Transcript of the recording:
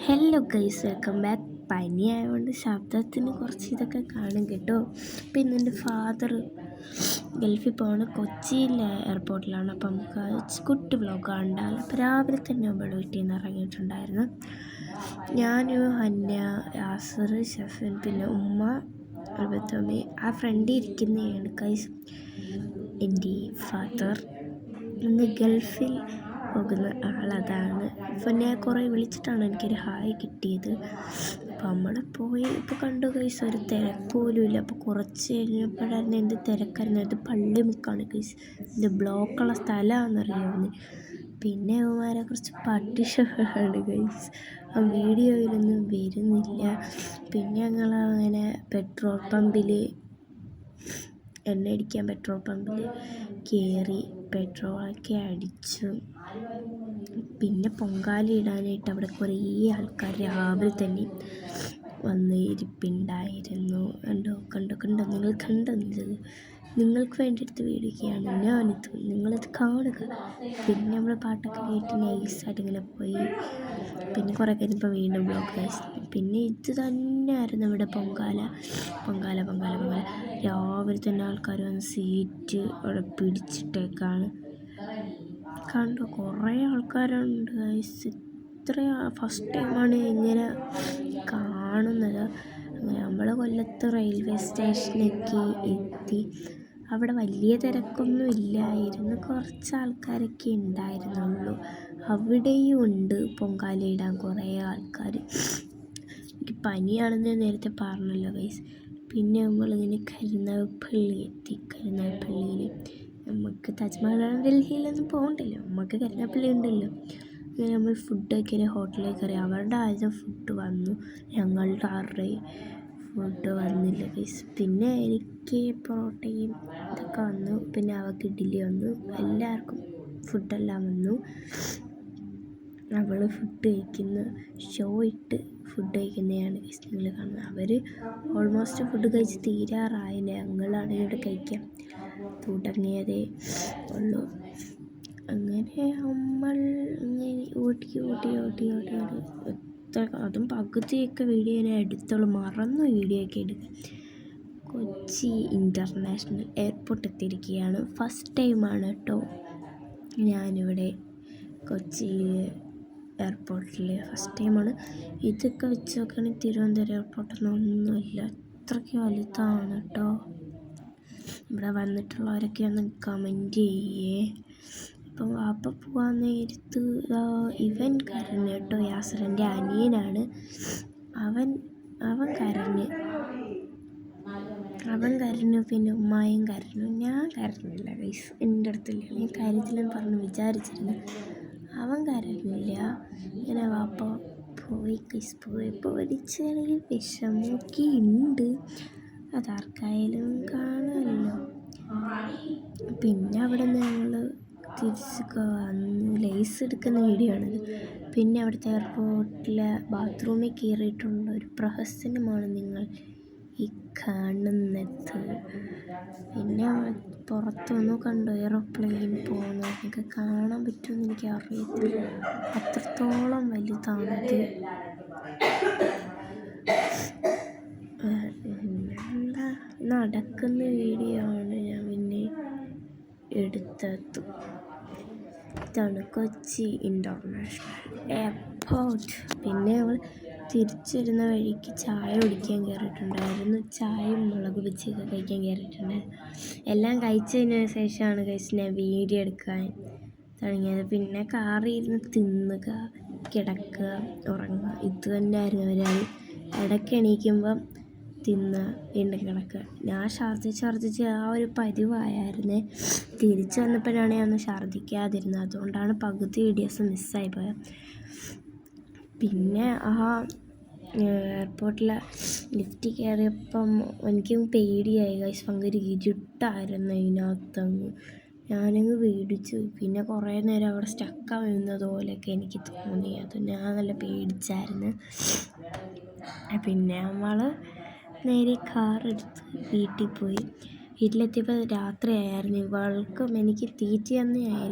Hello guys, welcome back. പനി ആയതുകൊണ്ട് ശബ്ദത്തിന് കുറച്ച് ഇതൊക്കെ കാണും കേട്ടോ. പിന്നെ എൻ്റെ ഫാദർ ഗൾഫിൽ പോകണം, കൊച്ചിയിലെ എയർപോർട്ടിലാണ്. അപ്പം നമുക്ക് കുട്ടി വ്ലോഗ് ഉണ്ടാവില്ല. അപ്പോൾ രാവിലെ തന്നെ നമ്മൾ വീട്ടിൽ നിന്ന് ഇറങ്ങിയിട്ടുണ്ടായിരുന്നു. ഞാനും ഹന്യ, യാസർ, ഷഫൻ, പിന്നെ ഉമ്മ, അൽബത്തമ്മി. ആ ഫ്രണ്ടിൽ ഇരിക്കുന്നതാണ് ഗൈസ് എൻ്റെ ഫാദർ. ഇന്ന് ഗൾഫിൽ പോകുന്ന ആളതാണ്. അപ്പോൾ ഞാൻ കുറേ വിളിച്ചിട്ടാണ് എനിക്കൊരു ഹായ് കിട്ടിയത്. അപ്പോൾ നമ്മൾ പോയി ഇപ്പോൾ കണ്ടു ഗൈസ്, ഒരു തിരക്ക് പോലും ഇല്ല. അപ്പോൾ കുറച്ച് കഴിഞ്ഞപ്പോഴായിരുന്നു എന്ത് തിരക്കായിരുന്നു. ഇത് പള്ളിമുക്കാണ് ഗൈസ്, ഇത് ബ്ലോക്കുള്ള സ്ഥലമാണെന്നറിയാവുന്നത്. പിന്നെ അവന്മാരെ കുറച്ച് പട്ടിഷമാണ് ഗൈസ്, ആ വീഡിയോയിലൊന്നും വരുന്നില്ല. പിന്നെ ഞങ്ങൾ അങ്ങനെ പെട്രോൾ പമ്പിൽ എണ്ണ അടിക്കാൻ പെട്രോൾ പമ്പിൽ കയറി പെട്രോളൊക്കെ അടിച്ചു. പിന്നെ പൊങ്കാല ഇടാനായിട്ട് അവിടെ കുറേ ആൾക്കാർ രാവിലെ തന്നെ വന്ന് ഇരിപ്പുണ്ടായിരുന്നു. കണ്ടോ നിങ്ങൾ കണ്ടത് നിങ്ങൾക്ക് വേണ്ടിയെടുത്ത വീഡിയോയൊക്കെയാണ് ഞാനിത്, നിങ്ങളിത് കാണുക. പിന്നെ നമ്മൾ പാട്ടൊക്കെ കേട്ട് നൈസായിട്ട് ഇങ്ങനെ പോയി. പിന്നെ കുറേ കഴിഞ്ഞപ്പോൾ വീണ്ടും ബ്ലോഗ്. പിന്നെ ഇത് തന്നെയായിരുന്നു ഇവിടെ പൊങ്കാല. രാവിലെ തന്നെ ആൾക്കാർ വന്ന് സീറ്റ് അവിടെ പിടിച്ചിട്ടേക്കാണ്. കണ്ടോ, കുറേ ആൾക്കാരുണ്ട് ഗൈസ്. ഫസ്റ്റ് ടൈമാണ് ഇങ്ങനെ കാണുന്നത്. അങ്ങനെ നമ്മൾ കൊല്ലത്ത് റെയിൽവേ സ്റ്റേഷനിലേക്ക് എത്തി. അവിടെ വലിയ തിരക്കൊന്നും ഇല്ലായിരുന്നു, കുറച്ച് ആൾക്കാരൊക്കെ ഉണ്ടായിരുന്നുള്ളൂ. അവിടെയും ഉണ്ട് പൊങ്കാലയിടാൻ കുറേ ആൾക്കാർ. എനിക്ക് പനിയാണെന്ന് ഞാൻ നേരത്തെ പറഞ്ഞല്ലോ ഗൈസ്. പിന്നെ നമ്മളിങ്ങനെ കരുനാഗപ്പള്ളി എത്തി. കരുനാഗപ്പള്ളിയിൽ നമുക്ക് താജ്മഹൽ ഡൽഹിയിലൊന്നും പോകണ്ടല്ലോ, നമുക്ക് കരുനാഗപ്പള്ളി ഉണ്ടല്ലോ. അങ്ങനെ നമ്മൾ ഫുഡ് കഴിക്കാൻ ഹോട്ടലിലേക്ക് കയറി. അവരുടെ ആദ്യം ഫുഡ് വന്നു, ഞങ്ങളുടെ ആരുടെയും ഫുഡ് വന്നില്ല ഗൈസ്. പിന്നെ എനിക്ക് പൊറോട്ടയും ഇതൊക്കെ വന്നു, പിന്നെ അവർക്ക് ഇഡ്ഡലി വന്നു. എല്ലാവർക്കും ഫുഡെല്ലാം വന്നു. അവൾ ഫുഡ് കഴിക്കുന്ന ഷോ ഇട്ട് ഫുഡ് കഴിക്കുന്നതാണ് ഗൈസ് നിങ്ങൾ കാണുന്നത്. അവർ ഓൾമോസ്റ്റ് ഫുഡ് കഴിച്ച് തീരാറായി. ഞങ്ങളാണ് ഇവിടെ കഴിക്കാൻ തുടങ്ങിയതേ ഉള്ളൂ. അങ്ങനെ നമ്മൾ ഇങ്ങനെ ഓട്ടി അതും പകുതിയൊക്കെ വീഡിയോ ഞാൻ എടുത്തോളൂ, മറന്നു വീഡിയോ ഒക്കെ എടുക്കാൻ. കൊച്ചി ഇൻ്റർനാഷണൽ എയർപോർട്ട് എത്തിയിരിക്കുകയാണ്. ഫസ്റ്റ് ടൈമാണ് കേട്ടോ ഞാനിവിടെ കൊച്ചി എയർപോർട്ടിൽ, ഫസ്റ്റ് ടൈമാണ്. ഇതൊക്കെ വെച്ച് നോക്കുകയാണെങ്കിൽ തിരുവനന്തപുരം എയർപോർട്ടൊന്നുമില്ല, അത്രയ്ക്ക് വലുതാണ് കേട്ടോ. ഇവിടെ വന്നിട്ടുള്ളവരൊക്കെ ഒന്ന് കമൻറ്റ് ചെയ്യേ. ഇപ്പം വാപ്പ പോകാൻ നേരത്ത് ഇവൻ കരഞ്ഞു കേട്ടോ. യാസറിൻ്റെ അനിയനാണ് അവൻ കരഞ്ഞു. പിന്നെ ഉമ്മായും കരഞ്ഞു. ഞാൻ കരഞ്ഞില്ല ഗൈസ്, എൻ്റെ അടുത്തില്ല. ഞാൻ കാര്യത്തിലെന്ന് പറഞ്ഞ് വിചാരിച്ചിരുന്നു. അവൻ കരഞ്ഞില്ല. ഇങ്ങനെ വാപ്പ പോയി ഗൈസ്. പോയപ്പോൾ ഒരു ചെറിയ വിഷമമൊക്കെ ഉണ്ട്, അതാർക്കായാലും കാണുമല്ലോ. പിന്നെ അവിടെ നിന്ന് ഞങ്ങൾ തിരിച്ചൊക്കെ വന്നു. ലേസ് എടുക്കുന്ന വീഡിയോ ആണിത്. പിന്നെ അവിടുത്തെ എയർപോർട്ടിലെ ബാത്റൂമിൽ കയറിയിട്ടുള്ള ഒരു പ്രഹസനമാണ് നിങ്ങൾ ഈ കാണുന്നത്. പിന്നെ പുറത്ത് വന്നു കണ്ടോ എയറോപ്ലെയിൻ പോകുന്നതൊക്കെ കാണാൻ പറ്റുമെന്ന് എനിക്ക് അറിയത്തില്ല, അത്രത്തോളം വലുതാണത്. നടക്കുന്ന വീഡിയോ ആണ് ഞാൻ പിന്നെ എടുത്തത്. ഇതാണ് കൊച്ചി ഇൻ്റർനാഷണൽ എയർപോർട്ട്. പിന്നെ അവൾ തിരിച്ചിരുന്ന വഴിക്ക് ചായ കുടിക്കാൻ കയറിയിട്ടുണ്ടായിരുന്നു. ചായയും മുളക് ബജിയൊക്കെ കഴിക്കാൻ കയറിയിട്ടുണ്ടായിരുന്നു. എല്ലാം കഴിച്ചതിന് ശേഷമാണ് കഴിച്ച് ഞാൻ വീഡിയോ എടുക്കാൻ തുടങ്ങിയത്. പിന്നെ കാറിൽ ഇരുന്ന് തിന്നുക, കിടക്കുക, ഉറങ്ങുക, ഇത് തന്നെയായിരുന്നു പരിപാടി. ഇടയ്ക്ക് എണീക്കുമ്പം തിന്ന് വീണ്ടും കിടക്കുക. ഞാൻ ഛർദ്ദിച്ച് ആ ഒരു പതിവായിരുന്നേ. തിരിച്ചു വന്നപ്പോഴാണ് ഞാൻ ഒന്ന് ഛർദ്ദിക്കാതിരുന്നത്, അതുകൊണ്ടാണ് പകുതി വീഡിയോസ് മിസ്സായിപ്പോയത്. പിന്നെ എയർപോർട്ടിൽ ലിഫ്റ്റ് കയറിയപ്പം എനിക്കും പേടിയായി ഗൈസ്. ഭയങ്കര ഇരുട്ടായിരുന്നു ഇതിനകത്തങ്ങ്. ഞാനങ്ങ് പേടിച്ചു. പിന്നെ കുറേ നേരം അവിടെ സ്റ്റക്കാവുന്നത് പോലെയൊക്കെ എനിക്ക് തോന്നി. അത് ഞാൻ നല്ല പേടിച്ചായിരുന്നു. പിന്നെ നമ്മൾ നേരെ കാറെടുത്ത് വീട്ടിൽ പോയി. വീട്ടിലെത്തിയപ്പോൾ രാത്രിയായിരുന്നു. ഇവൾക്കും എനിക്ക് തീറ്റ തന്നെയായിരുന്നു.